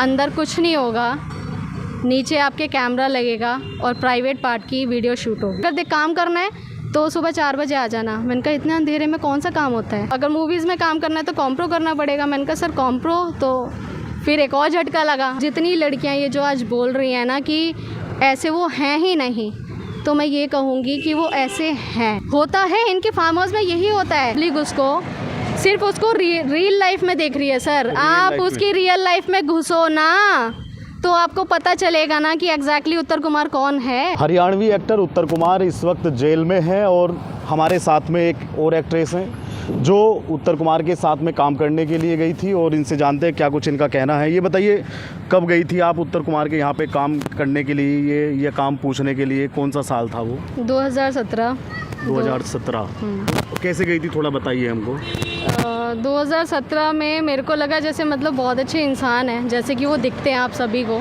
अंदर कुछ नहीं होगा, नीचे आपके कैमरा लगेगा और प्राइवेट पार्ट की वीडियो शूट होगी। अगर देख काम करना है तो सुबह 4 बजे आ जाना। मैंने कहा इतने अंधेरे में कौन सा काम होता है। अगर मूवीज़ में काम करना है तो कॉम्प्रो करना पड़ेगा। मैंने कहा सर कॉम्प्रो, तो फिर एक और झटका लगा। जितनी लड़कियां ये जो आज बोल रही हैं ना कि ऐसे वो हैं ही नहीं, तो मैं ये कहूँगी कि वो ऐसे हैं। होता है इनके फार्म हाउस में यही होता है। लीग उसको सिर्फ उसको रियल लाइफ में देख रही है सर। आप उसकी रियल लाइफ में घुसो ना तो आपको पता चलेगा ना कि एग्जैक्टली उत्तर कुमार कौन है। हरियाणवी एक्टर उत्तर कुमार इस वक्त जेल में है और हमारे साथ में एक और एक्ट्रेस हैं जो उत्तर कुमार के साथ में काम करने के लिए गई थी और इनसे जानते हैं क्या कुछ इनका कहना है। ये बताइए, कब गई थी आप उत्तर कुमार के यहाँ पे काम करने के लिए, ये काम पूछने के लिए? कौन सा साल था वो? 2017। कैसे गई थी, थोड़ा बताइए हमको। 2017 में मेरे को लगा जैसे मतलब बहुत अच्छे इंसान हैं, जैसे कि वो दिखते हैं आप सभी को।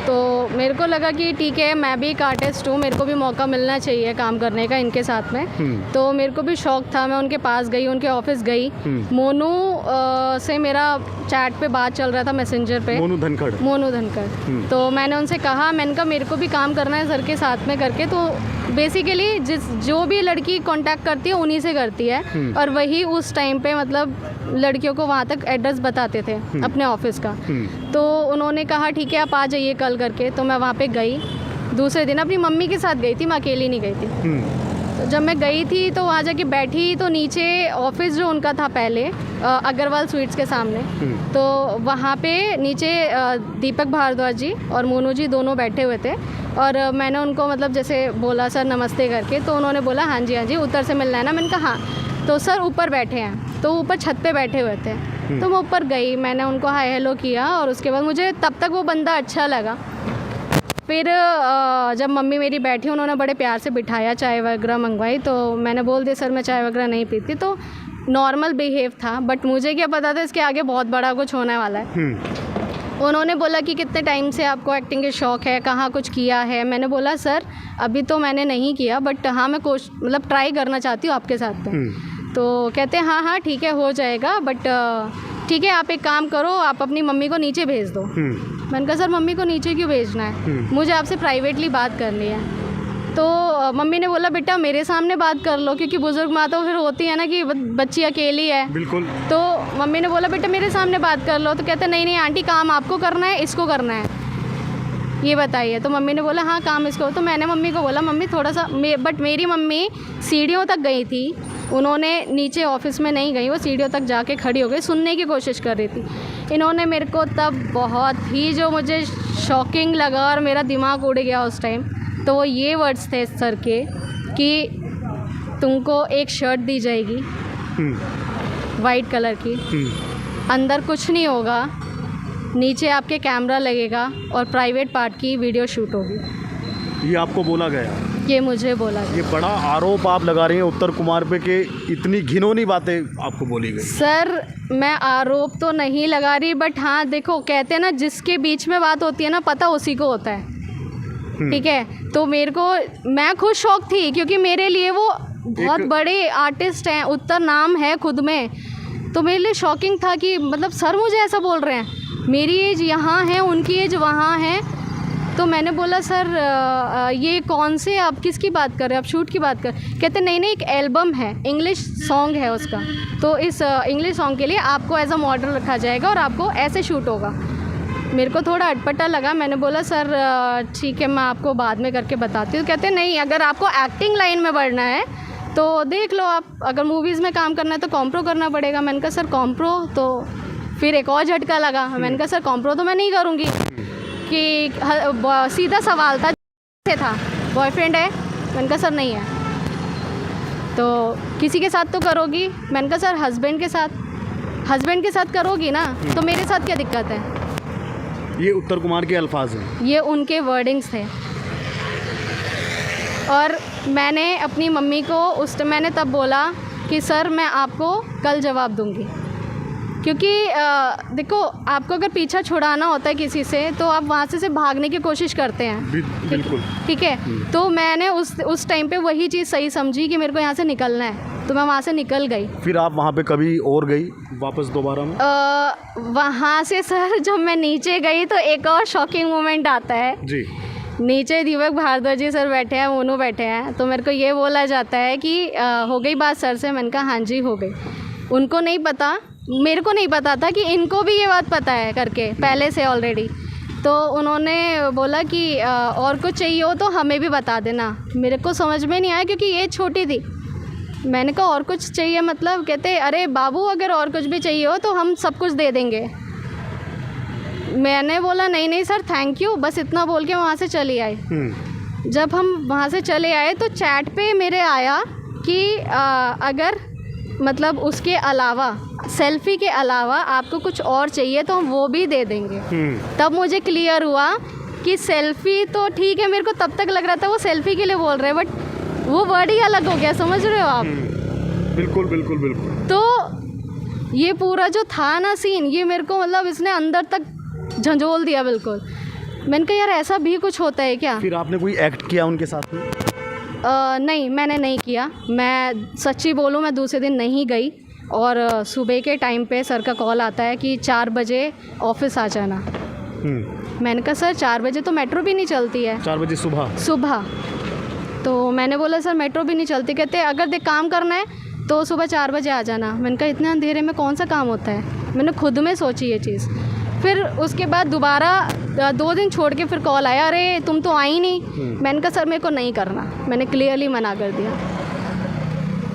तो मेरे को लगा कि ठीक है, मैं भी एक आर्टिस्ट हूँ, मेरे को भी मौका मिलना चाहिए काम करने का इनके साथ में। तो मेरे को भी शौक था, मैं उनके पास गई, उनके ऑफिस गई। मोनू से मेरा चैट पे बात चल रहा था मैसेंजर पे। मोनू धनखड़। तो मैंने उनसे कहा, मैंने कहा मेरे को भी काम करना है सर के साथ में करके। तो बेसिकली जो भी लड़की कांटेक्ट करती है उन्हीं से करती है, और वही उस टाइम पे मतलब लड़कियों को वहाँ तक एड्रेस बताते थे अपने ऑफिस का। तो उन्होंने कहा ठीक है आप आ जाइए कल करके। तो मैं वहाँ पे गई, दूसरे दिन अपनी मम्मी के साथ गई थी, मैं अकेली नहीं गई थी। तो जब मैं गई थी तो वहाँ जाके बैठी तो नीचे ऑफिस जो उनका था पहले अग्रवाल स्वीट्स के सामने, तो वहाँ पे नीचे दीपक भारद्वाज जी और मोनू जी दोनों बैठे हुए थे। और मैंने उनको मतलब जैसे बोला सर नमस्ते करके, तो उन्होंने बोला हाँ जी उत्तर से मिलना है ना। मैंने कहा हाँ। तो सर ऊपर बैठे हैं, तो ऊपर छत पे बैठे हुए थे। तो मैं ऊपर गई, मैंने उनको हाय हेलो किया और उसके बाद मुझे तब तक वो बंदा अच्छा लगा। फिर जब मम्मी मेरी बैठी, उन्होंने बड़े प्यार से बिठाया, चाय वगैरह मंगवाई। तो मैंने बोल दिया सर मैं चाय वगैरह नहीं पीती। तो नॉर्मल बिहेव था, बट मुझे क्या पता था इसके आगे बहुत बड़ा कुछ होने वाला है। उन्होंने बोला कि कितने टाइम से आपको एक्टिंग के शौक़ है, कहाँ कुछ किया है? मैंने बोला सर अभी तो मैंने नहीं किया, बट हाँ मैं मतलब ट्राई करना चाहती हूँ आपके साथ में। तो कहते हैं हाँ ठीक है हो जाएगा, बट ठीक है आप एक काम करो, आप अपनी मम्मी को नीचे भेज दो। मैंने कहा सर मम्मी को नीचे क्यों भेजना है, मुझे आपसे प्राइवेटली बात करनी है। तो मम्मी ने बोला बेटा मेरे सामने बात कर लो, क्योंकि बुजुर्ग माँ तो फिर होती है ना कि बच्ची अकेली है। बिल्कुल। तो मम्मी ने बोला बेटा मेरे सामने बात कर लो। तो कहते नहीं आंटी काम आपको करना है, इसको करना है, ये बताइए। तो मम्मी ने बोला हाँ काम इसको। तो मैंने मम्मी को बोला मम्मी थोड़ा सा बट मेरी मम्मी सीढ़ियों तक गई थी, उन्होंने नीचे ऑफिस में नहीं गई, वो सीढ़ियों तक जाके खड़ी हो गई, सुनने की कोशिश कर रही थी। इन्होंने मेरे को तब बहुत ही जो मुझे शॉकिंग लगा और मेरा दिमाग उड़ गया उस टाइम, तो वो ये वर्ड्स थे सर के कि तुमको एक शर्ट दी जाएगी वाइट कलर की, अंदर कुछ नहीं होगा, नीचे आपके कैमरा लगेगा और प्राइवेट पार्ट की वीडियो शूट होगी। ये आपको बोला गया? ये मुझे बोला गया। ये बड़ा आरोप आप लगा रही हैं उत्तर कुमार पे कि इतनी घिनौनी बातें आपको बोली गई। सर मैं आरोप तो नहीं लगा रही, बट हाँ देखो कहते हैं ना जिसके बीच में बात होती है ना पता उसी को होता है। ठीक है, तो मैं खुद शौक थी क्योंकि मेरे लिए वो बहुत बड़े आर्टिस्ट हैं, उत्तर नाम है खुद में। तो मेरे लिए शॉकिंग था कि मतलब सर मुझे ऐसा बोल रहे हैं, मेरी एज यहाँ है उनकी एज वहाँ है। तो मैंने बोला सर ये कौन से आप किसकी बात कर रहे हैं, आप शूट की बात कर? कहते नहीं एक एल्बम है, इंग्लिश सॉन्ग है उसका, तो इस इंग्लिश सॉन्ग के लिए आपको एज अ मॉडल रखा जाएगा और आपको ऐसे शूट होगा। मेरे को थोड़ा अटपटा लगा, मैंने बोला सर ठीक है मैं आपको बाद में करके बताती हूँ। कहते नहीं अगर आपको एक्टिंग लाइन में बढ़ना है तो देख लो आप, अगर मूवीज़ में काम करना है तो कॉम्प्रो करना पड़ेगा। मैंने कहा सर कॉम्प्रो, तो फिर एक और झटका लगा। मैंने कहा सर कॉम्प्रो तो मैं नहीं करूँगी, कि सीधा सवाल था बॉयफ्रेंड है? मैंने कहा सर नहीं है। तो किसी के साथ तो करोगी? मैंने कहा सर हस्बैंड के साथ करोगी ना, तो मेरे साथ क्या दिक्कत है? ये उत्तर कुमार के अल्फाज हैं, ये उनके वर्डिंग्स थे। और मैंने अपनी मम्मी को मैंने तब बोला कि सर मैं आपको कल जवाब दूंगी, क्योंकि देखो आपको अगर पीछा छुड़ाना होता है किसी से तो आप वहाँ से भागने की कोशिश करते हैं। बिल्कुल। ठीक है, तो मैंने उस टाइम पे वही चीज़ सही समझी कि मेरे को यहाँ से निकलना है। तो मैं वहाँ से निकल गई। फिर आप वहाँ पे कभी और गई वापस दोबारा में? वहाँ से सर जब मैं नीचे गई तो एक और शॉकिंग मोमेंट आता है जी। नीचे दीपक भारद्वाज जी सर बैठे हैं, मोनू बैठे हैं, तो मेरे को ये बोला जाता है कि हो गई बात सर से। मैंने कहा हाँ जी हो गई। उनको नहीं पता, मेरे को नहीं पता था कि इनको भी ये बात पता है करके पहले से ऑलरेडी। तो उन्होंने बोला कि और कुछ चाहिए हो तो हमें भी बता देना। मेरे को समझ में नहीं आया क्योंकि ये छोटी थी। मैंने कहा और कुछ चाहिए मतलब? कहते अरे बाबू अगर और कुछ भी चाहिए हो तो हम सब कुछ दे देंगे। मैंने बोला नहीं नहीं सर थैंक यू, बस इतना बोल के वहाँ से चली आई। जब हम वहाँ से चले आए तो चैट पे मेरे आया कि अगर मतलब उसके अलावा सेल्फ़ी के अलावा आपको कुछ और चाहिए तो हम वो भी दे देंगे। तब मुझे क्लियर हुआ कि सेल्फ़ी तो ठीक है, मेरे को तब तक लग रहा था वो सेल्फ़ी के लिए बोल रहे हैं, बट वो वर्ड ही अलग हो गया, समझ रहे हो आप? बिल्कुल बिल्कुल बिल्कुल। तो ये पूरा जो था ना सीन, ये मेरे को मतलब इसने अंदर तक झंझोल दिया बिल्कुल। मैंने कहा यार ऐसा भी कुछ होता है क्या? फिर आपने कोई एक्ट किया उनके साथ में? नहीं मैंने नहीं किया। मैं सच्ची बोलूँ मैं दूसरे दिन नहीं गई और सुबह के टाइम पे सर का कॉल आता है कि 4 बजे ऑफिस आ जाना। मैंने कहा सर 4 बजे तो मेट्रो भी नहीं चलती है। 4 बजे सुबह? तो मैंने बोला सर मेट्रो भी नहीं चलती। कहते अगर देख काम करना है तो सुबह 4 बजे आ जाना। मैंने कहा इतने अंधेरे में कौन सा काम होता है? मैंने खुद में सोची ये चीज़। फिर उसके बाद दोबारा 2 दिन छोड़ के फिर कॉल आया, अरे तुम तो आई नहीं। मैंने कहा सर मेरे को नहीं करना, मैंने क्लियरली मना कर दिया।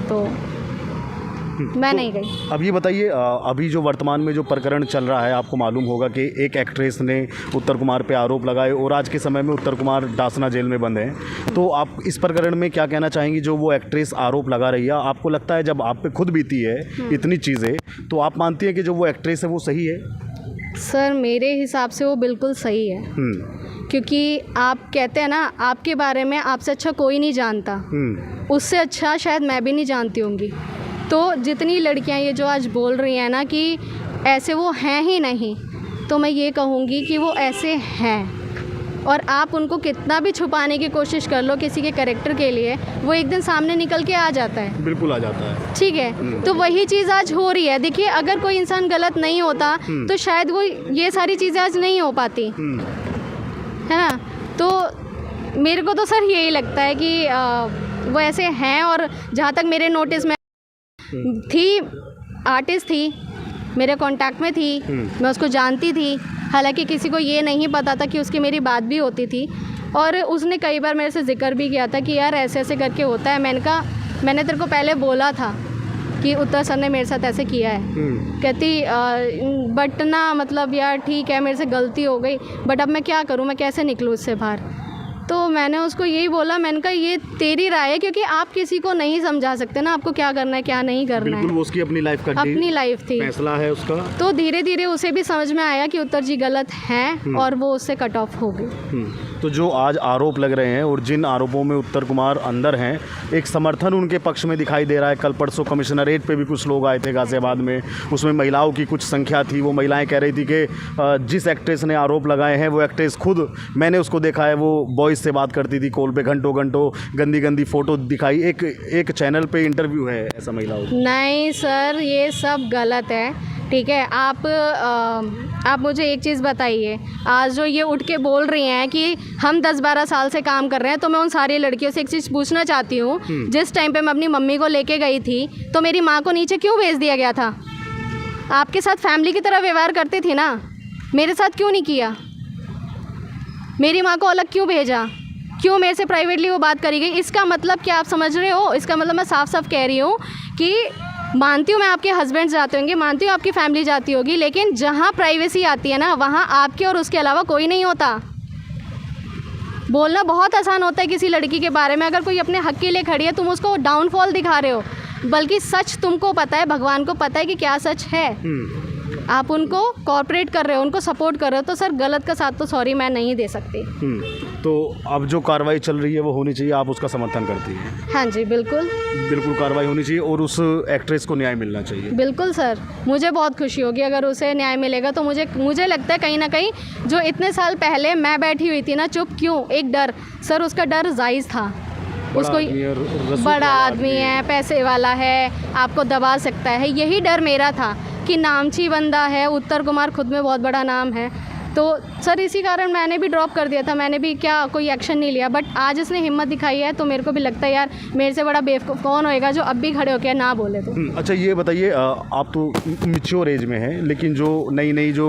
तो मैं नहीं गई। अब ये बताइए, अभी जो वर्तमान में जो प्रकरण चल रहा है, आपको मालूम होगा कि एक एक्ट्रेस ने उत्तर कुमार पे आरोप लगाए और आज के समय में उत्तर कुमार डासना जेल में बंद हैं। तो आप इस प्रकरण में क्या कहना चाहेंगी? जो वो एक्ट्रेस आरोप लगा रही है, आपको लगता है जब आप पे खुद बीती है इतनी चीज़ें, तो आप मानती हैं कि जो वो एक्ट्रेस है वो सही है? सर मेरे हिसाब से वो बिल्कुल सही है। क्योंकि आप कहते हैं ना आपके बारे में आपसे अच्छा कोई नहीं जानता, उससे अच्छा शायद मैं भी नहीं जानती होंगी। तो जितनी लड़कियां ये जो आज बोल रही हैं ना कि ऐसे वो हैं ही नहीं, तो मैं ये कहूँगी कि वो ऐसे हैं। और आप उनको कितना भी छुपाने की कोशिश कर लो किसी के कैरेक्टर के लिए, वो एक दिन सामने निकल के आ जाता है। बिल्कुल आ जाता है। ठीक है, तो वही चीज़ आज हो रही है। देखिए अगर कोई इंसान गलत नहीं होता तो शायद वो ये सारी चीज़ें आज नहीं हो पाती, है ना? तो मेरे को तो सर यही लगता है कि वो ऐसे हैं। और जहाँ तक मेरे नोटिस में थी, आर्टिस्ट थी, मेरे कांटेक्ट में थी, मैं उसको जानती थी। हालांकि किसी को ये नहीं पता था कि उसकी मेरी बात भी होती थी। और उसने कई बार मेरे से जिक्र भी किया था कि यार ऐसे ऐसे करके होता है। मैंने कहा मैंने तेरे को पहले बोला था कि उत्तर सर ने मेरे साथ ऐसे किया है। कहती बट ना मतलब यार ठीक है मेरे से गलती हो गई, बट अब मैं क्या करूँ, मैं कैसे निकलूँ इससे बाहर? तो मैंने उसको यही बोला, मैंने कहा ये तेरी राय है, क्योंकि आप किसी को नहीं समझा सकते ना आपको क्या करना है क्या नहीं करना है। वो उसकी अपनी लाइफ का अपनी लाइफ थी, फैसला है उसका। तो धीरे धीरे उसे भी समझ में आया कि उत्तर जी गलत हैं और वो उससे कट ऑफ हो गई। तो जो आज आरोप लग रहे हैं और जिन आरोपों में उत्तर कुमार अंदर हैं, एक समर्थन उनके पक्ष में दिखाई दे रहा है। कल परसों कमिश्नरेट पे भी कुछ लोग आए थे गाजियाबाद में, उसमें महिलाओं की कुछ संख्या थी। वो महिलाएं कह रही थी कि जिस एक्ट्रेस ने आरोप लगाए हैं वो एक्ट्रेस खुद, मैंने उसको देखा है, वो बॉयज़ से बात करती थी कॉल पे, घंटों घंटों गंदी गंदी फ़ोटो दिखाई। एक चैनल पे इंटरव्यू है ऐसा महिलाओं। नहीं सर ये सब गलत है। ठीक है, आप मुझे एक चीज़ बताइए, आज जो ये उठ के बोल रही हैं कि हम 10-12 साल से काम कर रहे हैं, तो मैं उन सारी लड़कियों से एक चीज़ पूछना चाहती हूँ, जिस टाइम पे मैं अपनी मम्मी को लेके गई थी तो मेरी माँ को नीचे क्यों भेज दिया गया था? आपके साथ फैमिली की तरह व्यवहार करती थी ना, मेरे साथ क्यों नहीं किया? मेरी माँ को अलग क्यों भेजा? क्यों मेरे से प्राइवेटली वो बात करी गई? इसका मतलब क्या आप समझ रहे हो? इसका मतलब मैं साफ साफ कह रही हूँ कि मानती हूँ मैं आपके हस्बैंड जाते होंगे, मानती हूँ आपकी फैमिली जाती होगी, लेकिन जहाँ प्राइवेसी आती है ना वहाँ आपके और उसके अलावा कोई नहीं होता। बोलना बहुत आसान होता है किसी लड़की के बारे में, अगर कोई अपने हक के लिए खड़ी है तुम उसको डाउनफॉल दिखा रहे हो, बल्कि सच तुमको पता है, भगवान को पता है कि क्या सच है। आप उनको कॉर्पोरेट कर रहे हो, उनको सपोर्ट कर रहे हो, तो सर गलत का साथ तो सॉरी मैं नहीं दे सकती। तो अब जो कार्रवाई चल रही है वो होनी चाहिए, आप उसका समर्थन करती हैं? हाँ जी बिल्कुल कार्रवाई होनी चाहिए और उस एक्ट्रेस को न्याय मिलना चाहिए। बिल्कुल सर, मुझे बहुत खुशी होगी अगर उसे न्याय मिलेगा। तो मुझे लगता है कहीं ना कहीं जो इतने साल पहले मैं बैठी हुई थी ना चुप, क्यों? एक डर, सर उसका डर जायज़ था। उसको बड़ा आदमी है, पैसे वाला है, आपको दबा सकता है, यही डर मेरा था कि नामची बंदा है, उत्तर कुमार खुद में बहुत बड़ा नाम है। तो सर इसी कारण मैंने भी ड्रॉप कर दिया था, मैंने भी क्या कोई एक्शन नहीं लिया। बट आज इसने हिम्मत दिखाई है तो मेरे को भी लगता है यार मेरे से बड़ा बेवकूफ़ कौन होएगा जो अब भी खड़े होकर ना बोले तो। अच्छा ये बताइए, आप तो मैच्योर एज में हैं, लेकिन जो नई नई जो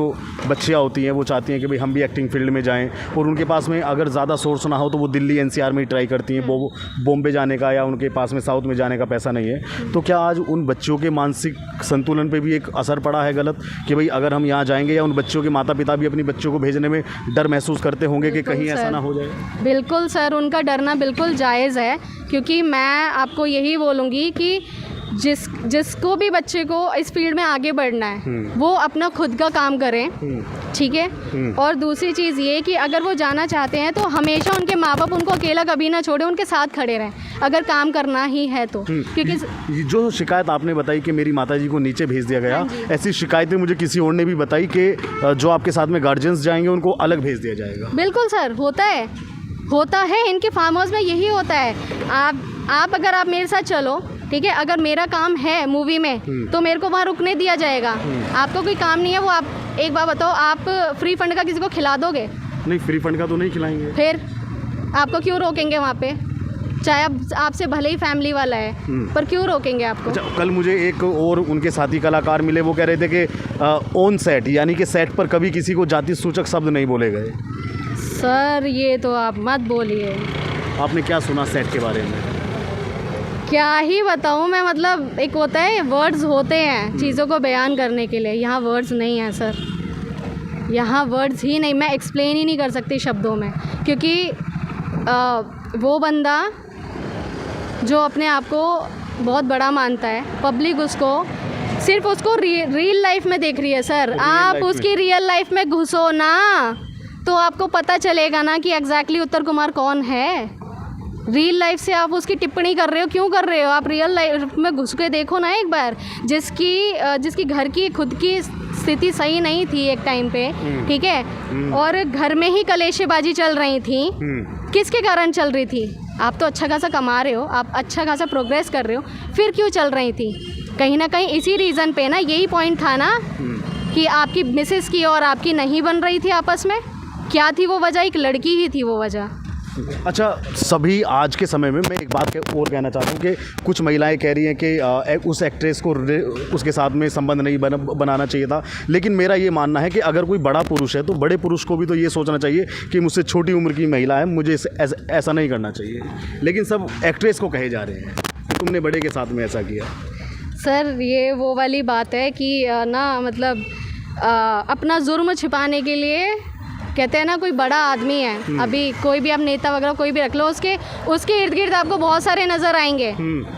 बच्चियाँ होती हैं वो चाहती हैं कि भाई हम भी एक्टिंग फील्ड में जाएं, और उनके पास में अगर ज़्यादा सोर्स ना हो तो वो दिल्ली NCR में ही ट्राई करती हैं, वो बॉम्बे जाने का, या उनके पास में साउथ में जाने का पैसा नहीं है। तो क्या आज उन बच्चों के मानसिक संतुलन पर भी एक असर पड़ा है गलत, कि भाई अगर हम यहाँ जाएंगे, या उन बच्चों के माता पिता भी अपनी बच्चों को भेजने में डर महसूस करते होंगे कि कहीं ऐसा ना हो जाए? बिल्कुल सर, उनका डरना बिल्कुल जायज़ है, क्योंकि मैं आपको यही बोलूँगी कि जिसको भी बच्चे को इस फील्ड में आगे बढ़ना है वो अपना खुद का काम करें, ठीक है। और दूसरी चीज़ ये कि अगर वो जाना चाहते हैं तो हमेशा उनके माँ बाप उनको अकेला कभी ना छोड़े, उनके साथ खड़े रहें अगर काम करना ही है तो। क्योंकि जो शिकायत आपने बताई कि मेरी माताजी को नीचे भेज दिया गया, ऐसी शिकायतें मुझे किसी और ने भी बताई कि जो आपके साथ में गार्जियंस जाएंगे उनको अलग भेज दिया जाएगा। बिल्कुल सर, होता है इनके फार्म हाउस में यही होता है। आप अगर आप मेरे साथ चलो, ठीक है, अगर मेरा काम है मूवी में तो मेरे को वहाँ रुकने दिया जाएगा। आपको कोई काम नहीं है, वो आप एक बार बताओ, आप फ्री फंड का किसी को खिला दोगे? नहीं, फ्री फंड का तो नहीं खिलाएंगे। फिर आपको क्यों रोकेंगे वहाँ पे? चाहे आपसे भले ही फैमिली वाला है, पर क्यों रोकेंगे आपको? अच्छा, कल मुझे एक और उनके साथी कलाकार मिले, वो कह रहे थे कि ऑन सेट, यानी कि सेट पर कभी किसी को जाति सूचक शब्द नहीं बोले गए। सर ये तो आप मत बोलिए। आपने क्या सुना सेट के बारे में? क्या ही बताऊँ मैं, मतलब एक होता है वर्ड्स होते हैं चीज़ों को बयान करने के लिए, यहाँ वर्ड्स नहीं है सर, यहाँ वर्ड्स ही नहीं, मैं एक्सप्लेन ही नहीं कर सकती शब्दों में। क्योंकि वो बंदा जो अपने आप को बहुत बड़ा मानता है, पब्लिक उसको सिर्फ उसको रियल लाइफ में देख रही है सर। आप उसकी रियल लाइफ में घुसो ना तो आपको पता चलेगा ना कि एग्जैक्टली उत्तर कुमार कौन है। रियल लाइफ से आप उसकी टिप्पणी कर रहे हो, क्यों कर रहे हो? आप रियल लाइफ में घुस के देखो ना एक बार। जिसकी घर की खुद की स्थिति सही नहीं थी एक टाइम पे, ठीक है, और घर में ही कलेशेबाजी चल रही थी, किसके कारण चल रही थी? आप तो अच्छा खासा कमा रहे हो, आप अच्छा खासा प्रोग्रेस कर रहे हो, फिर क्यों चल रही थी? कहीं ना कहीं इसी रीज़न पे ना, यही पॉइंट था ना कि आपकी मिसेस की और आपकी नहीं बन रही थी आपस में। क्या थी वो वजह? एक लड़की ही थी वो वजह। अच्छा, सभी आज के समय में मैं एक बात और कहना चाहता हूँ कि कुछ महिलाएं कह रही हैं कि उस एक्ट्रेस को उसके साथ में संबंध नहीं बनाना चाहिए था, लेकिन मेरा ये मानना है कि अगर कोई बड़ा पुरुष है तो बड़े पुरुष को भी तो ये सोचना चाहिए कि मुझसे छोटी उम्र की महिला है, मुझे ऐसा नहीं करना चाहिए। लेकिन सब एक्ट्रेस को कहे जा रहे हैं कि तुमने बड़े के साथ में ऐसा किया। सर ये वो वाली बात है कि ना, मतलब अपना जुर्म छिपाने के लिए कहते हैं ना, कोई बड़ा आदमी है, अभी कोई भी आप नेता वगैरह कोई भी रख लो, उसके इर्द गिर्द आपको बहुत सारे नज़र आएंगे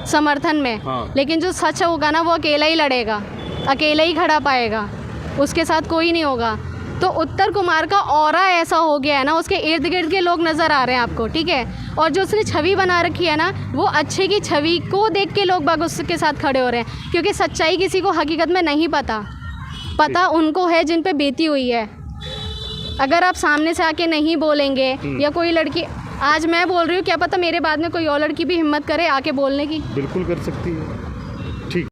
समर्थन में। हाँ। लेकिन जो सच होगा ना वो अकेला ही लड़ेगा, अकेला ही खड़ा पाएगा, उसके साथ कोई नहीं होगा। तो उत्तर कुमार का ऑरा ऐसा हो गया है ना, उसके इर्द गिर्द के लोग नज़र आ रहे हैं आपको, ठीक है। और जो उसने छवि बना रखी है ना, वो अच्छे की छवि को देख के लोग बाग उसके साथ खड़े हो रहे हैं, क्योंकि सच्चाई किसी को हकीकत में नहीं पता उनको है जिन पे बीती हुई है। अगर आप सामने से आके नहीं बोलेंगे, या कोई लड़की, आज मैं बोल रही हूँ, क्या पता मेरे बाद में कोई और लड़की भी हिम्मत करे आके बोलने की। बिल्कुल कर सकती है।